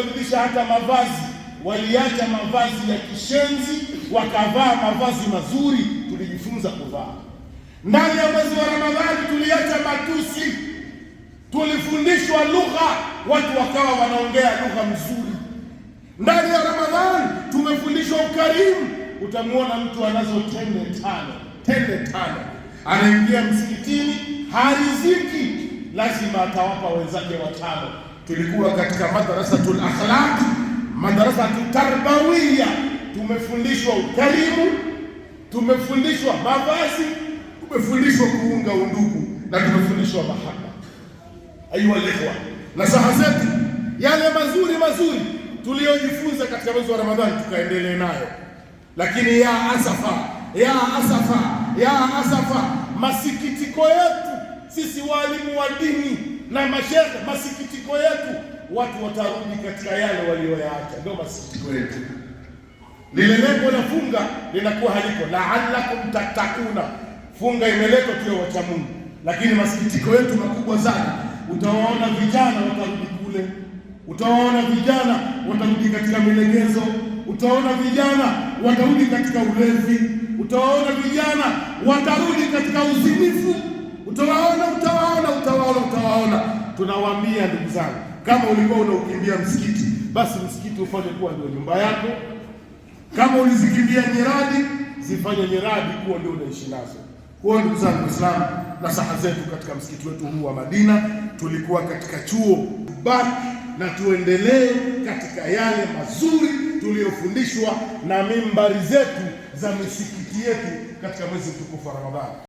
wamebadilisha hata mavazi, waliacha mavazi ya kishenzi wakavaa mavazi mazuri. Tulijifunza kuvaa. Ndani ya mwezi wa Ramadhani tuliacha matusi, tulifundishwa lugha, watu wakawa wanaongea lugha nzuri. Ndani ya Ramadhani tumefundishwa ukarimu. Utamuona mtu anazo tende tano, anaingia msikitini, hariziki, lazima atawapa wenzake watano. Tulikuwa katika madrasatul akhlaq, madrasatul tarbawiyya, tumefundishwa ukarimu, tumefundishwa mavazi, tumefundishwa kuunga undugu na tumefundishwa mahaba. Ayuha ikhwa, nasaha zetu yale mazuri tuliyojifunza katika mwezi wa Ramadhani tukaendelea nayo, lakini ya asafa, masikitiko yetu sisi walimu wa dini na mashehe, masikitiko yetu, watu watarudi katika yale walioyaacha. Ndio masikitiko yetu. Lile lengo la funga linakuwa haliko, la'allakum tattaquna. Funga imeletwa tuwe wacha Mungu, lakini masikitiko yetu makubwa sana. Utawaona vijana watarudi kule, utawaona vijana watarudi katika milegezo, utaona vijana watarudi katika ulevi, utawaona vijana watarudi katika uzinifu, utawaona. Tunawaambia ndugu zangu, kama ulikuwa unaukimbia msikiti, basi msikiti ufanye kuwa ndio nyumba yako. Kama ulizikimbia nyiradi, zifanye nyiradi kuwa ndio unaishi nazo. Kwa ndugu zangu Waislamu, nasaha zetu katika msikiti wetu huu wa Madina, tulikuwa katika chuo, baki na tuendelee katika yale mazuri tuliyofundishwa na mimbari zetu za misikiti yetu katika mwezi mtukufu wa Ramadhani.